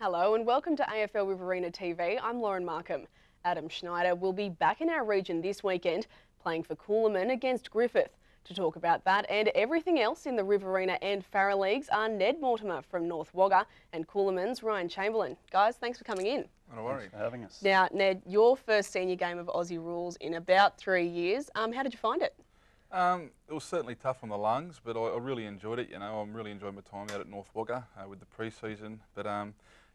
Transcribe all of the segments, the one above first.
Hello and welcome to AFL Riverina TV. I'm Lauren Markham. Adam Schneider will be back in our region this weekend playing for Coolamon against Griffith. To talk about that and everything else in the Riverina and Farro leagues are Ned Mortimer from North Wagga and Coolamon's Ryan Chamberlain. Guys, thanks for coming in. No worries. Thanks for having us. Now, Ned, your first senior game of Aussie rules in about 3 years. How did you find it? It was certainly tough on the lungs, but I really enjoyed it. I'm really enjoying my time out at North Wagga with the pre-season. But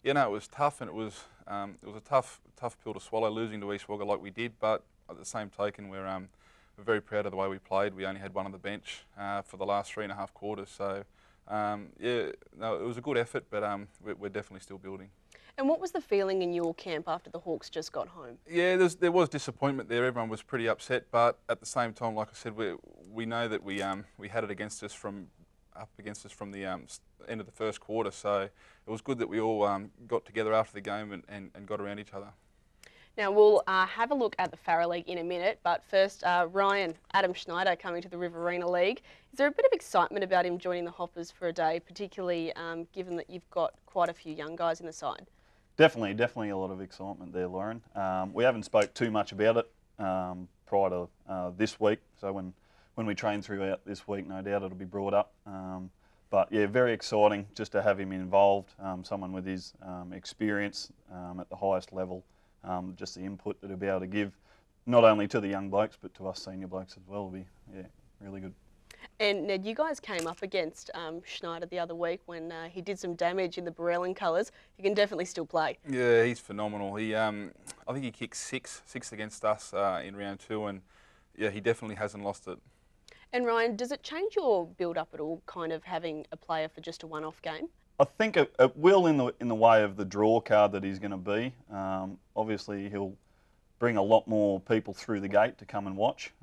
it was tough, and it was a tough pill to swallow losing to East Wagga like we did. But at the same token, we're very proud of the way we played. We only had one on the bench for the last 3.5 quarters. So it was a good effort, but we're definitely still building. And what was the feeling in your camp after the Hawks just got home? Yeah, there was disappointment there. Everyone was pretty upset, but at the same time, like I said, we know that we had it against us from the end of the first quarter. So it was good that we all got together after the game and got around each other. Now we'll have a look at the Farro League in a minute, but first, Ryan, Adam Schneider coming to the Riverina League. Is there a bit of excitement about him joining the Hoppers for a day, particularly given that you've got quite a few young guys in the side? Definitely a lot of excitement there, Lauren. We haven't spoke too much about it prior to this week, so when we train throughout this week, no doubt it'll be brought up. But yeah, very exciting just to have him involved, someone with his experience at the highest level, just the input that he'll be able to give, not only to the young blokes, but to us senior blokes as well, will be really good. And Ned, you guys came up against Schneider the other week when he did some damage in the Barellan colours. He can definitely still play. Yeah, he's phenomenal. I think he kicked six against us in round 2, and yeah, he definitely hasn't lost it. And Ryan, does it change your build-up at all, kind of having a player for just a one-off game? I think it will in the way of the draw card that he's going to be. Obviously, he'll bring a lot more people through the gate to come and watch.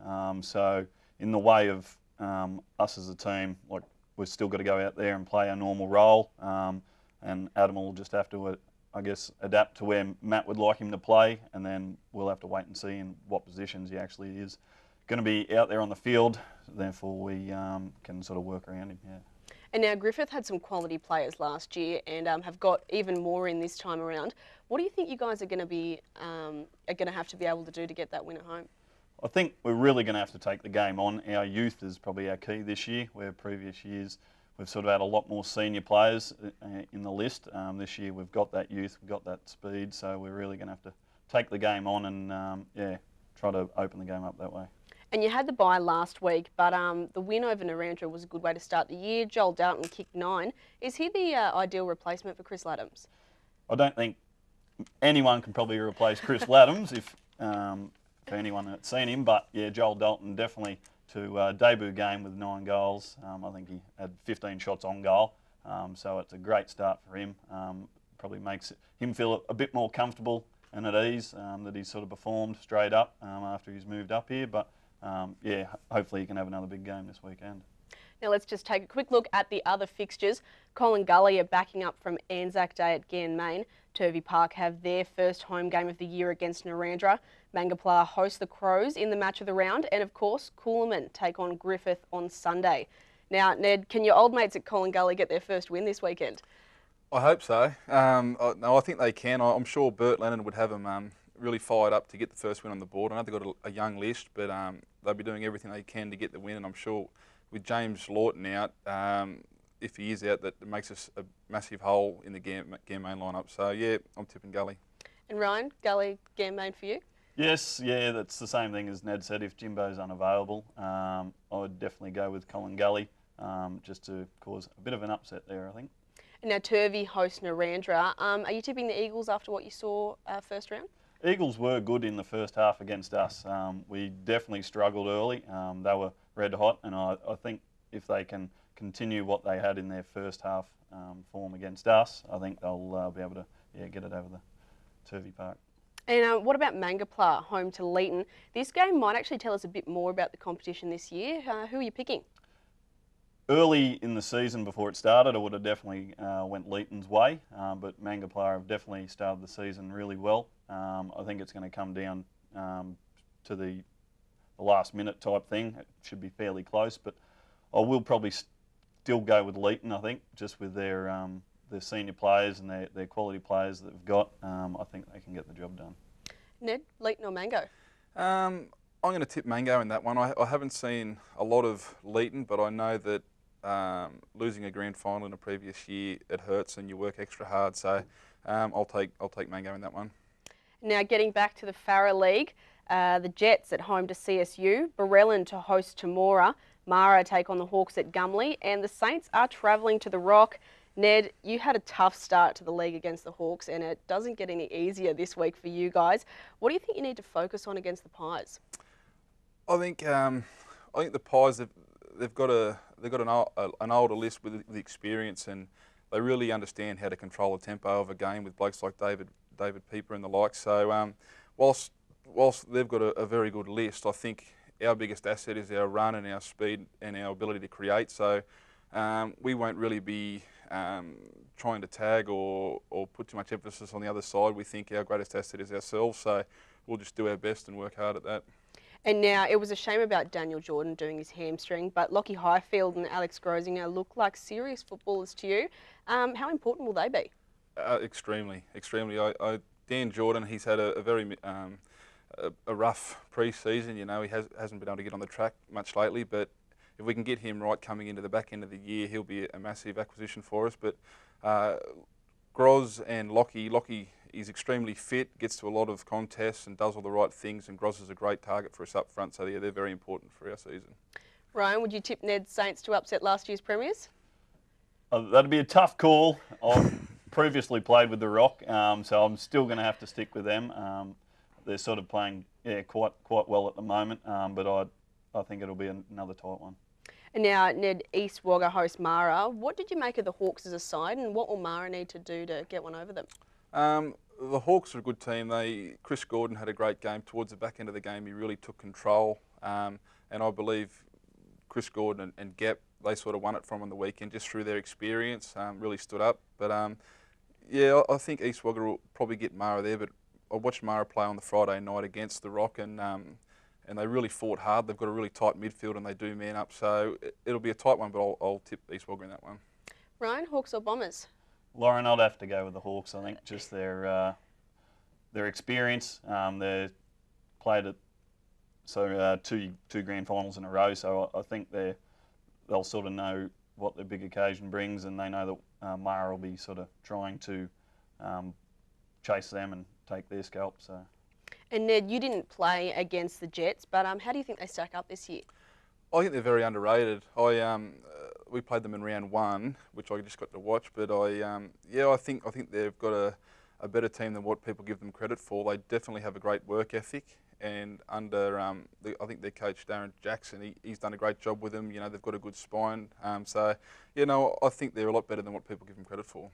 So in the way of us as a team, like, we've still got to go out there and play our normal role, and Adam will just have to, I guess, adapt to where Matt would like him to play, and then we'll have to wait and see in what positions he actually is going to be out there on the field. Therefore, we can sort of work around him. Yeah. And now Griffith had some quality players last year and have got even more in this time around. What do you think you guys are going to be have to be able to do to get that win at home? I think we're really going to have to take the game on. Our youth is probably our key this year, where previous years we've sort of had a lot more senior players in the list. This year we've got that youth, we've got that speed, so we're really going to have to take the game on and try to open the game up that way. And you had the bye last week, but the win over Narrandera was a good way to start the year. Joel Dalton kicked 9. Is he the ideal replacement for Chris Laddams? I don't think anyone can probably replace Chris Laddams if for anyone that's seen him, but yeah, Joel Dalton definitely to debut game with 9 goals. I think he had 15 shots on goal, so it's a great start for him. Probably makes him feel a bit more comfortable and at ease that he's sort of performed straight up after he's moved up here. But yeah, hopefully he can have another big game this weekend. Now let's just take a quick look at the other fixtures. Colin Gully are backing up from Anzac Day at Ganmain. Turvey Park have their first home game of the year against Narrandera. Mangapla host the Crows in the match of the round, and of course Coolamon take on Griffith on Sunday. Now Ned, can your old mates at Colin Gully get their first win this weekend? I hope so. No, I think they can. I'm sure Bert Lennon would have them really fired up to get the first win on the board. I know they've got a young list, but they'll be doing everything they can to get the win, and I'm sure with James Lawton out, if he is out, that makes us a massive hole in the Ganmain lineup. So yeah, I'm tipping Gully. And Ryan, Gully, Ganmain for you? Yes, yeah, that's the same thing as Ned said. If Jimbo's unavailable, I would definitely go with Colin Gully, just to cause a bit of an upset there, I think. And now Turvey hosts Narrandera. Are you tipping the Eagles after what you saw first round? Eagles were good in the first half against us. We definitely struggled early. They were red hot, and I think if they can continue what they had in their first half form against us, I think they'll be able to get it over the Turvey Park. And what about Mangapla, home to Leeton? This game might actually tell us a bit more about the competition this year. Who are you picking? Early in the season before it started, I would have definitely went Leeton's way, but Mangapla have definitely started the season really well. I think it's going to come down to the last minute type thing. It should be fairly close, but I will probably still go with Leeton, I think, just with their the senior players and their quality players that they've got, I think they can get the job done. Ned, Leeton or Mango? I'm going to tip Mango in that one. I haven't seen a lot of Leeton, but I know that losing a grand final in a previous year, it hurts and you work extra hard. So I'll take Mango in that one. Now getting back to the Farro League, the Jets at home to CSU, Barellan to host Temora, Mara take on the Hawks at Gumley, and the Saints are travelling to the Rock. Ned, you had a tough start to the league against the Hawks, and it doesn't get any easier this week for you guys. What do you think you need to focus on against the Pies? I think the Pies they've got an older list with the experience, and they really understand how to control the tempo of a game with blokes like David Pieper and the like. So whilst they've got a very good list, I think our biggest asset is our run and our speed and our ability to create. So we won't really be trying to tag or put too much emphasis on the other side. We think our greatest asset is ourselves, so we'll just do our best and work hard at that. And now, it was a shame about Daniel Jordan doing his hamstring, but Lockie Highfield and Alex Grosinger look like serious footballers to you. How important will they be? Extremely. Dan Jordan, he's had a very rough pre-season. You know, he hasn't been able to get on the track much lately, but if we can get him right coming into the back end of the year, he'll be a massive acquisition for us. But Gros and Lockie is extremely fit, gets to a lot of contests and does all the right things, and Gros is a great target for us up front, so yeah, they're very important for our season. Ryan, would you tip Ned's Saints to upset last year's premiers? That'd be a tough call. I've previously played with the Rock, so I'm still going to have to stick with them. They're sort of playing quite well at the moment, but I think it'll be another tight one. And now, Ned, East Wagga host Mara. What did you make of the Hawks as a side, and what will Mara need to do to get one over them? The Hawks are a good team. Chris Gordon had a great game. Towards the back end of the game, he really took control, and I believe Chris Gordon and Gap, they sort of won it from on the weekend just through their experience, really stood up. But yeah, I think East Wagga will probably get Mara there, but I watched Mara play on the Friday night against the Rock, and they really fought hard. They've got a really tight midfield and they do man up, so it'll be a tight one, but I'll tip East Wagga in that one. Ryan, Hawks or Bombers? Lauren, I'd have to go with the Hawks. I think just their experience. They played at two grand finals in a row, so I think they'll sort of know what the big occasion brings, and they know that Mara will be sort of trying to chase them and take their scalp. So. And Ned, you didn't play against the Jets, but how do you think they stack up this year? I think they're very underrated. We played them in round one, which I just got to watch, but I think they've got a better team than what people give them credit for. They definitely have a great work ethic, and under I think their coach Darren Jackson, he's done a great job with them. You know, they've got a good spine, so you know, I think they're a lot better than what people give them credit for.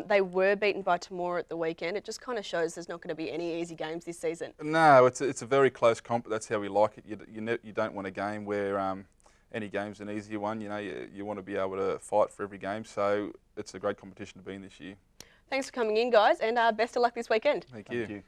They were beaten by Temora at the weekend. It just kind of shows there's not going to be any easy games this season. No, it's a very close comp. That's how we like it. You don't want a game where any game's an easier one. You know, you want to be able to fight for every game. So it's a great competition to be in this year. Thanks for coming in, guys, and best of luck this weekend. Thank you.